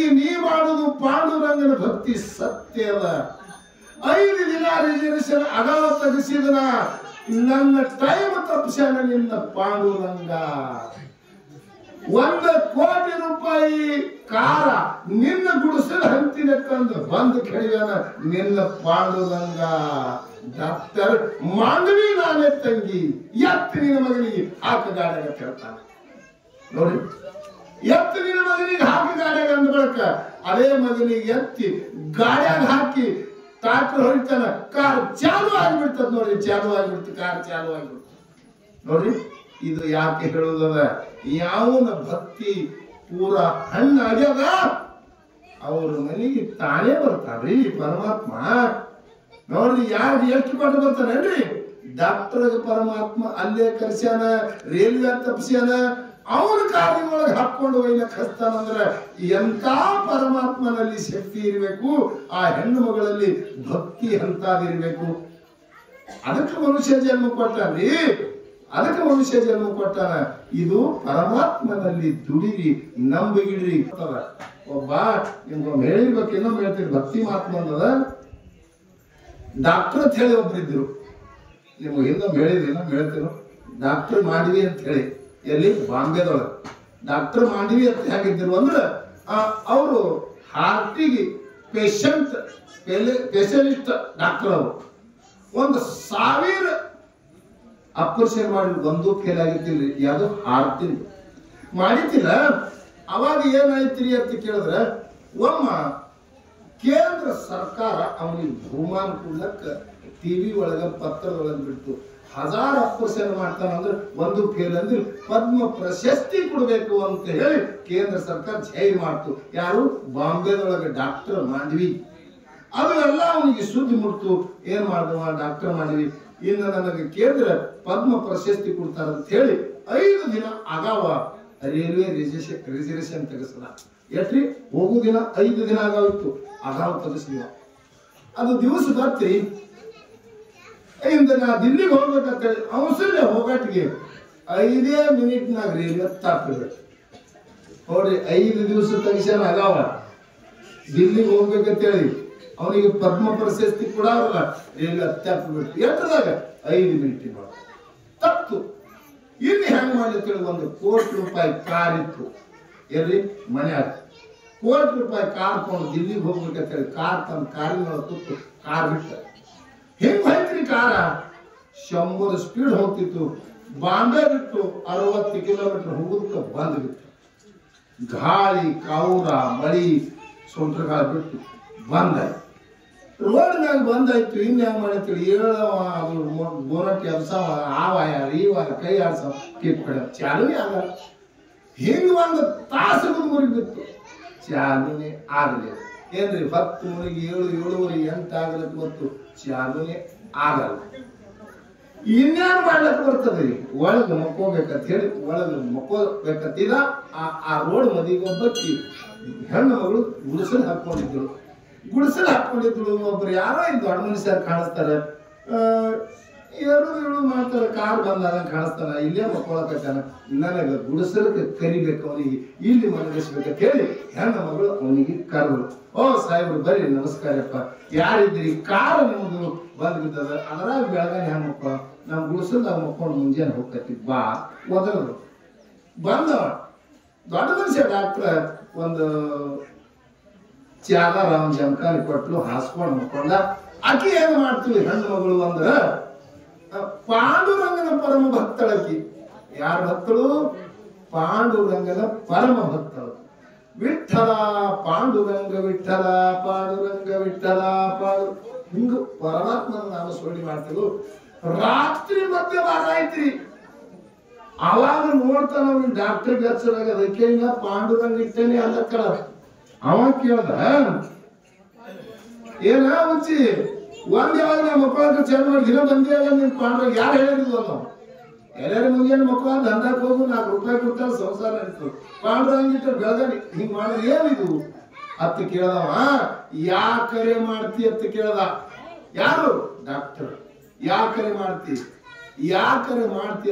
ತಂಗಿ ನೀ ಮಾಡುದು ಪಾಂಡುರಂಗನ ಭಕ್ತಿ ಸತ್ಯ ಅದ. 5 ದಿನ ರಿಸರ್ವೇಶನ್ ಅಗಾವ ತೆಗೆಸಿದನ, ನನ್ನ ಟೈಮ್ ತಪ್ಪಿಸ್ಯಾನ ನಿನ್ನ ಪಾಂಡುರಂಗ. 1 ಕೋಟಿ ರೂಪಾಯಿ ಕಾರ ನಿನ್ನ ಗುಡಿಸಲ ಹಂತಿನ ತಂದು ಬಂದು ಕೇಳಿದಾನ ನಿನ್ನ ಪಾಂಡುರಂಗ. ಡಾಕ್ಟರ್ ಮಾಂಡವಿ ನಾನೇ ತಂಗಿ, ಎತ್ತು ನಿನ್ನ ಮಗನಿಗೆ ಹಾಕ ಗಾಡಿಯಾಗ ಕೇಳ್ತಾನ. ನೋಡಿ, ಎತ್ತು ನಿನ್ನ ಮಗನಿಗೆ ಹಾಕ ಗಾಡಿಯಾಗ ಅಂದ ಬಳಕ ಅದೇ ಮಗನಿಗೆ ಎತ್ತಿ ಗಾಡಿಯಾಗ ಹಾಕಿ ಟ್ರಾಕ್ಟರ್ ಹೊಡಿತಾನ, ಕಾರ್ ಚಾಲು ಆಗಿಬಿಡ್ತದ. ನೋಡಿ, ಚಾಲು ಆಗಿಬಿಡ್ತು, ಕಾರ್ ಚಾಲು ಆಗಿಬಿಡ್ತು. ನೋಡ್ರಿ, ಇದು ಯಾಕೆ ಹೇಳುವುದದ? ಯಾವನ ಭಕ್ತಿ ಪೂರ ಹಣ್ಣಾಗ್ಯದ ಅವ್ರ ಮನೆಗೆ ತಾನೇ ಬರ್ತಾರ್ರಿ ಪರಮಾತ್ಮ. ನೋಡ್ರಿ, ಯಾರು ಎಷ್ಟು ಕೊಟ್ಟು ಬರ್ತಾನೇನ್ರಿ? ಡಾಕ್ಟರ್ಗೆ ಪರಮಾತ್ಮ ಅಲ್ಲೇ ಕರ್ಸ್ಯಾನ, ರೈಲ್ವೆ ತಪ್ಸ್ಯಾನ, ಅವನ ಕಾರಿನೊಳಗೆ ಹಾಕೊಂಡು ಒಯ್ಲಕ್ ಹಸ್ತಾನಂದ್ರ ಎಂತ ಪರಮಾತ್ಮನಲ್ಲಿ ಶಕ್ತಿ ಇರಬೇಕು, ಆ ಹೆಣ್ಣು ಮಗಳಲ್ಲಿ ಭಕ್ತಿ ಅಂತದಿರ್ಬೇಕು. ಅದಕ್ಕೆ ಮನುಷ್ಯ ಜನ್ಮ ಕೊಟ್ಟಾನ್ರಿ, ಅದಕ್ಕೆ ಮನುಷ್ಯ ಜನ್ಮ ಕೊಟ್ಟಾನ. ಇದು ಪರಮಾತ್ಮನಲ್ಲಿ ದುಡಿರಿ, ನಂಬಿಗಿಡ್ರಿ. ಒಬ್ಬ ನಿಮ್ಗೊಮ್ಮೆ ಹೇಳಿರ್ಬೇಕು, ಇನ್ನೊಮ್ಮೆ ಹೇಳ್ತೀರಿ, ಭಕ್ತಿ ಮಾತ್ಮ ಅನ್ನದ ಡಾಕ್ಟರ್ ಅಂತ ಹೇಳಿ ಒಬ್ರಿದ್ರು. ನಿಮ್ಗೆ ಇನ್ನೊಮ್ಮೆ ಹೇಳಿದ್ರಿ, ಇನ್ನೊಮ್ಮೆ ಹೇಳ್ತೀರೋ. ಡಾಕ್ಟರ್ ಮಾಡಿವಿ ಅಂತ ಹೇಳಿ, ಎಲ್ಲಿ ಬಾಂಬೆದೊಳಗೆ ಡಾಕ್ಟರ್ ಮಾಡಿವಿ ಅಂತ ಹೇಗಿದ್ರು ಅಂದ್ರೆ ಅವರು ಹಾರ್ಟಿಗೆ ಸ್ಪೆಷಲಿಸ್ಟ್ ಡಾಕ್ಟರ್. ಅವರು 1000 ಆಪರೇಷನ್ ಮಾಡಿ ಒಂದು ಫೇಲ್ ಆಗಿತ್ತಿಲ್ರಿ. ಯಾವುದು ಹಾರ್ಟಿನ ಮಾಡಿತಿಲ್ಲ. ಅವಾಗ ಏನಾಯ್ತ್ರಿ ಅಂತ ಕೇಳಿದ್ರೆ, ಒಮ್ಮ ಕೇಂದ್ರ ಸರ್ಕಾರ ಅವನಿಗೆ ಬಹುಮಾನ ಕೊಡ್ಲಕ್ಕ ಟಿವಿ ಒಳಗ ಪತ್ರದೊಳಗೆ ಬಿಟ್ಟು 1000 ಆಪರೇಷನ್ ಮಾಡ್ತಾನಂದ್ರೆ ಒಂದು ಫೇಲ್ ಅಂದ್ರೆ ಪದ್ಮ ಪ್ರಶಸ್ತಿ ಕೊಡಬೇಕು ಅಂತ ಹೇಳಿ ಕೇಂದ್ರ ಸರ್ಕಾರ ಜಾಹೀರ್ ಮಾಡ್ತು. ಯಾರು? ಬಾಂಬೆದೊಳಗೆ ಡಾಕ್ಟರ್ ಮಾಂಡವಿ. ಅದು ಎಲ್ಲ ಅವನಿಗೆ ಸುದ್ದಿ ಮುಟ್ತು. ಏನ್ ಮಾಡಿದವ ಡಾಕ್ಟರ್ ಮಾಂಡವಿ, ಇನ್ನು ನನಗೆ ಕೇಂದ್ರ ಪದ್ಮ ಪ್ರಶಸ್ತಿ ಕೊಡ್ತಾರ ಅಂತ ಹೇಳಿ 5 ದಿನ ಅಗಾವ ರೈಲ್ವೆ ರಿಸರ್ವೇಶನ್ ತೆಗೆಸಲ್ಲ. ಎಷ್ಟ್ರಿ? ಹೋಗು ದಿನ 5 ದಿನ ಆಗಾವಿತ್ತು, ಅಗಾವ ತೆಗೆಸಿದ. ಅದು ದಿವಸ ಬರ್ತಿ ಇಂದ ನಾ ದಿಲ್ಲಿಗೆ ಹೋಗ್ಬೇಕಂತೇಳಿ ಅವಸರ ಹೋಗಟ್ಟಿಗೆ 5 ಮಿನಿಟ್ನಾಗ ರೈಲ್ವೆ ತಪ್ಪಬೇಕು. ನೋಡ್ರಿ, 5 ದಿವಸ ತೆಗಿಸ್ಯಾನ ಅಗಾವ. ದಿಲ್ಲಿಗೆ ಹೋಗ್ಬೇಕಂತೇಳಿ ಅವನಿಗೆ ಪದ್ಮ ಪ್ರಶಸ್ತಿ ಕೊಡಲ್ಲ, ರೈಲ್ವೆ ತಪ್ಪಬೇಕು. ಎಷ್ಟದಾಗ? 5 ಮಿನಿಟ್ ತಪ್ಪು. ಇನ್ನು ಹೆಂಗ್ ಮಾಡ್ಲಿಕ್ಕೆ 1 ಕೋಟಿ ರೂಪಾಯಿ ಕಾರ್ ಇತ್ತು. ಎಲ್ಲಿ? ಮನೆ ಆಯ್ತು. ₹1 ಕೋಟಿ ಕಾರ್ ಕೊಂಡು ದಿಲ್ಲಿಗೆ ಹೋಗ್ಬೇಕಂತೇಳಿ ಕಾರ್ ತನ್ನ ಕಾರಿನ ತುತ್ತು ಕಾರ್ ಬಿಟ್ಟ. ಹೆಂಗ್ ಹೋಯ್ತ್ರಿ ಕಾರ? 100 ಸ್ಪೀಡ್ ಹೋಗ್ತಿತ್ತು. ಬಾಂಬೆ ಬಿಟ್ಟು 60 ಕಿಲೋಮೀಟರ್ ಹೋಗುದಕ್ಕೆ ಬಂದ್ ಬಿಟ್ಟು, ಗಾಳಿ ಕಾವುರ ಮಳಿ ಸೊಂಟ್ರ ಗಾಳಿ ಬಿಟ್ಟು ಬಂದಾಯ್ತು. ರೋಡ್ ಮ್ಯಾಗ ಬಂದಾಯ್ತು. ಇನ್ ಹೆಂಗ್ ಮಾಡತ್ತೀವಿ? ಹೇಳವ, ಅದು ಬೋನಟ್ ಎಬ್ಸವ, ಆವಾಯ ಈವಾಯ ಕೈ ಆಡ್ಸವ, ಕಿಪ್ ಕಡೆ ಚಾಲೂನೇ ಆಗ. ಹಿಂಗ 1 ತಾಸು ಮುರಿಗ್ ಬಿತ್ತು, ಚಾಲೂನೇ ಆಗಲಿಲ್ಲ. ಏನ್ರಿ 10 ಮುರಿಗಿ 7, 7:30, 8 ಆಗಲಕ್ಕೆ ಗೊತ್ತು, ಚಾಲೂನೇ ಆಗಲ್ಲ. ಇನ್ಯಾರು ಮಾಡ್ಲಕ್ ಬರ್ತದ್ರಿ? ಒಳಗೆ ಮಕ್ಕೋಬೇಕಂತ ಹೇಳಿ ಒಳಗೆ ಮಕ್ಕೋಬೇಕಂತಿದ ಆ ರೋಡ್ ಮದಿಗೆ ಒಬ್ಬಕ್ಕಿ ಹೆಣ್ಣು ಮಗಳು ಗುಡಿಸಲು ಹಾಕೊಂಡಿದ್ರು. ಒಬ್ರು ಯಾರೋ ಈ ದೊಡ್ಡ ಮನುಷ್ಯರು ಕಾಣಿಸ್ತಾರೆ, ಏಳು ಮಾಡ್ತಾರೆ, ಕಾರ್ ಬಂದಾಗ ಕಾಣಿಸ್ತಾನ, ಇಲ್ಲೇ ಮಕ್ಕೊಳಕತ್ತಾನ. ನನಗೆ ಗುಡಿಸಲಕ್ಕೆ ಕರಿಬೇಕು, ಅವನಿಗೆ ಇಲ್ಲಿ ಮನಗಿಸ್ಬೇಕಂತ ಹೇಳಿ ಹೆಣ್ಣು ಮಗಳು ಅವನಿಗೆ ಕರೆದ್ರು. ಓ ಸಾಹೇಬ್ರು ಬರ್ರಿ, ನಮಸ್ಕಾರಪ್ಪ, ಯಾರಿದ್ರಿ? ಕಾರ್ ನಿಮ್ದು ಬಂದ್ ಬಿದ್ದದ, ಅದರಾಗ ಬೆಳಗಾನೆ ಹೆಣ್ಣು ಮಕ್ಕಳು ನಾವು ಗುಡಿಸಲ್ದಾಗ ಮಕ್ಕೊಂಡು ಮುಂಜಾನೆ ಹೋಗ್ತೈತಿ, ಬಾ ಒದದ್ರು. ಬಂದವ ದೊಡ್ಡ ಮನುಷ್ಯ ಡಾಕ್ಟ್ರ ಒಂದು ಚಾದಾರ ಒಂದು ಜಮಖಾನಿ ಕೊಟ್ಲು, ಹಾಸ್ಕೊಂಡು ಮಕ್ಕೊಂಡ. ಆಕಿ ಏನು ಮಾಡ್ತೀವಿ ಹೆಣ್ಣು ಮಗಳು ಅಂದ್ರ ಪಾಂಡುರಂಗನ ಪರಮ ಭಕ್ತಳಕಿ. ಯಾರ ಭಕ್ತಳು? ಪಾಂಡುರಂಗನ ಪರಮ ಭಕ್ತಳು. ವಿಠಲ ಪಾಂಡುರಂಗ ವಿಠಲ, ಪಾಂಡುರಂಗ ವಿಠಲ ಹಿಂಗ ಪರಮಾತ್ಮನ ನಾಮ ಸ್ಮರಣೆ ಮಾಡ್ತೀವಿ. ರಾತ್ರಿ ಮಧ್ಯವಾರ ಐತ್ರಿ, ಅವಾಗ ನೋಡ್ತಾನ ಅವ್ನಿಗೆ ಡಾಕ್ಟರ್ ಹಚ್ಚದಾಗ, ಅದಕ್ಕೆ ಹಿಂಗ ಪಾಂಡುರಂಗ ಇಟ್ಟೇನೆ ಅಲ್ಲಕ್ಕ. ಅವ ಕೇಳ್ದ, ಏನ ಹುಚ್ಚಿ ಒಂದ್ ಯಾವಾಗ ನಾ ಮಕ್ಕಳ ಚೆಂದ ಮಾಡಿ ದಿನ ಬಂದೇ ನಿನ್ ಪಾಂಡುರಂಗ ಯಾರು ಹೇಳಿದ್ವು ಅನ್ನೋ? ಎಲ್ಲಾರು ಮುಂಜಾನೆ ಮಕ್ಕಳ ದಂಡಕ್ಕೆ ಹೋಗು, ₹4 ಕೊಡ್ತಾರೆ, ಸಂಸಾರ ನಡೀತು. ಪಾಂಡುರಂಗ ಇಟ್ಟ ಬೆಳಗಾವಿ ಹಿಂಗ್ ಮಾಡಿದ್ರೆ ಏನಿದು ಅತ್ತ ಕೇಳ್ದವ. ಯಾಕರೆ ಮಾಡ್ತಿ ಅಂತ ಕೇಳ್ದ. ಯಾರು? ಡಾಕ್ಟರ್. ಯಾಕರೆ ಮಾಡ್ತಿ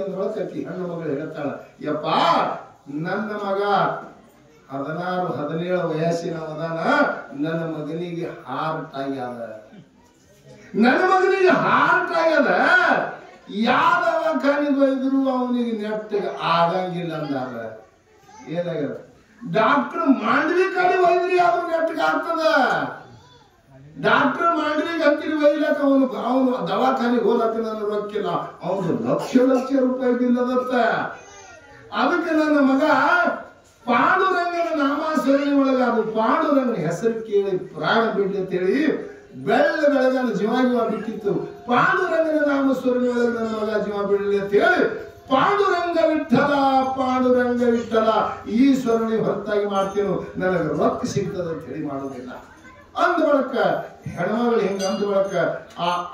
ಅಂದ್ರೊಳಗೆ ಹೆಣ್ಣು ಮಗಳು ಹೇಳ್ತಾಳ, ಯಪ್ಪ ನನ್ನ ಮಗ 16-17 ವಯಸ್ಸಿನವದಾನ. ನನ್ನ ಮಗನಿಗೆ ಹಾರ್ಟ್ ಆಗ್ಯದ. ಯಾವ ದವಾಖಾನಿಗೆ ಹೋದ್ರು ಅವನಿಗೆ ನೆಟ್ಟಿಗೆ ಆಗಂಗಿಲ್ಲ ಅಂದಾರ. ಏನಾಗ್ಯದ? ಡಾಕ್ಟರ್ ಮಾಂಡವಿ ಕಡೆ ಒಯ್ದ್ರಿ ಅವ್ರು ನೆಟ್ಟಿಗೆ ಆಗ್ತದ. ಡಾಕ್ಟರ್ ಮಾಂಡವಿಗೆ ಹತ್ತಿರ ಒಯ್ಲಕ್ಕ ಅವನು ದವಾಖಾನಿಗೆ ಹೋಲಕ್ಕ ನನ್ನ ರೊಕ್ಕಿಲ್ಲ. ಅವನು ಲಕ್ಷ ರೂಪಾಯಿ ಬಿಲ್ ಅದತ್ತ. ಅದಕ್ಕೆ ನನ್ನ ಮಗ ಪಾಂಡುರಂಗನ ನಾಮಾಸ್ಮರಣೆ ಒಳಗ ಅದು ಪಾಂಡುರಂಗನ ಹೆಸರು ಕೇಳಿ ಪ್ರಾಣ ಬಿಡ್ಲಿ ಅಂತೇಳಿ ಬೆಳಗಾನ ಜೀವ ಬಿಟ್ಟಿತ್ತು. ಪಾಂಡುರಂಗನ ನಾಮಸ್ಮರಣೆ ಒಳಗೆ ನನ್ನ ಮಗ ಜೀವ ಬಿಡಲಿ ಅಂತ ಹೇಳಿ ಪಾಂಡುರಂಗ ವಿಠಲ ಈ ಸ್ಮರಣೆ ಹೊರತಾಗಿ ಮಾಡ್ತೇನೆ, ನನಗೆ ರೊಕ್ಕ ಸಿಗ್ತದ ಅಂತ ಹೇಳಿ ಮಾಡೋದಿಲ್ಲ. ಅಂದ ಬಳಕ ಹೆಣ್ಮಗಳು ಹಿಂಗ ಅಂದ ಬಳಕ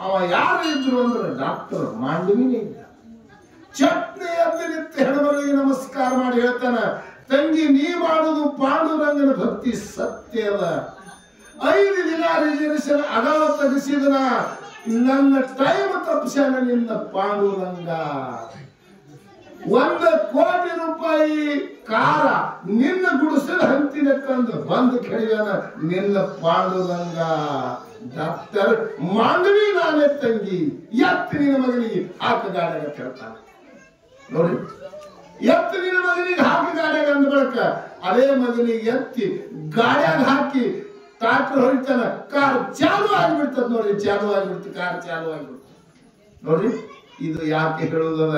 ಅವ ಯಾರು ಇದ್ರು ಅಂದ್ರೆ ಡಾಕ್ಟರ್ ಮಾಂಡವಿನೇ ಇದ್ದ. ಚಟ್ನಿ ಎದ್ದು ನಿಂತು ಹೆಣ್ಮಗಳಿಗೆ ನಮಸ್ಕಾರ ಮಾಡಿ ಹೇಳ್ತಾನ, ತಂಗಿ ನೀ ಮಾಡುದು ಪಾಂಡುರಂಗನ ಭಕ್ತಿ ಸತ್ಯ ಅದ. 5 ದಿನ ರಿಸರ್ವೇಶನ್ ಅಗಾವ ತೆಗೆಸಿದನ, ನನ್ನ ಟೈಮ್ ತಪ್ಪಿಸ್ಯಾನ ನಿನ್ನ ಪಾಂಡುರಂಗ. 1 ಕೋಟಿ ರೂಪಾಯಿ ಕಾರ ನಿನ್ನ ಗುಡಿಸಲು ಹಂತಿನ ತಂದು ಬಂದು ಕೆಡಿಯಾನ ನಿನ್ನ ಪಾಂಡುರಂಗ. ಡಾಕ್ಟರ್ ಮಾಂಡವಿ ನಾನೇ ತಂಗಿ, ಎತ್ತು ನಿನ್ನ ಮಗನಿಗೆ ಹಾಕು ಗಾಡಿಯಾಗ ಕೇಳ್ತಾನ. ನೋಡಿ, ಎತ್ತು ನಿನ್ನ ಮಗನಿಗೆ ಹಾಕಿ ಗಾಡಿಯಾಗ ಅಂದ ಬಳಕ ಅದೇ ಮಗನಿಗೆ ಎತ್ತಿ ಗಾಡಿಯಾಗ ಹಾಕಿ ಟ್ರಾಕ್ಟರ್ ಹೊಡಿತಾನ. ಕಾರ್ ಚಾಲು ಆಗಿಬಿಡ್ತದ. ನೋಡಿ, ಚಾಲು ಆಗಿಬಿಡ್ತು, ಕಾರ್ ಚಾಲು ಆಗಿಬಿಡ್ತು. ನೋಡಿ, ಇದು ಯಾಕೆ ಹೇಳುವುದದ?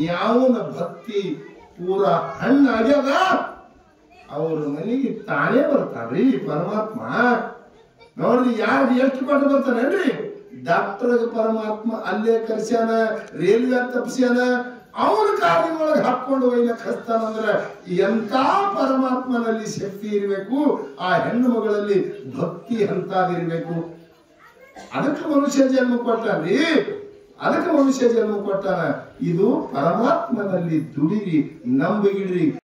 ಯಾವನ ಭಕ್ತಿ ಪೂರ ಹಣ್ಣಾಗ್ಯದ ಅವ್ರ ಮನೆಗೆ ತಾನೇ ಬರ್ತಾರ್ರಿ ಪರಮಾತ್ಮ. ನೋಡ್ರಿ, ಯಾರು ಎಷ್ಟು ಕೊಟ್ಟು ಬರ್ತಾನೇನ್ರಿ? ಡಾಕ್ಟರ್ಗೆ ಪರಮಾತ್ಮ ಅಲ್ಲೇ ಕರ್ಸ್ಯಾನ, ರೈಲ್ವೆ ತಪ್ಸ್ಯಾನ, ಅವನ ಕಾರ್ಯದೊಳಗೆ ಹಾಕೊಂಡು ಒಯ್ಲಕ್ ಹಸ್ತಾನಂದ್ರ ಎಂತ ಪರಮಾತ್ಮನಲ್ಲಿ ಶಕ್ತಿ ಇರಬೇಕು, ಆ ಹೆಣ್ಣು ಮಗಳಲ್ಲಿ ಭಕ್ತಿ ಎಂತಾದಿರ್ಬೇಕು. ಅದಕ್ಕೆ ಮನುಷ್ಯ ಜನ್ಮ ಕೊಟ್ಟಾನ್ರಿ, ಅದಕ್ಕೆ ಮನುಷ್ಯ ಜನ್ಮ ಕೊಟ್ಟಾನ. ಇದು ಪರಮಾತ್ಮನಲ್ಲಿ ದುಡಿರಿ, ನಂಬಿಗಿಡ್ರಿ.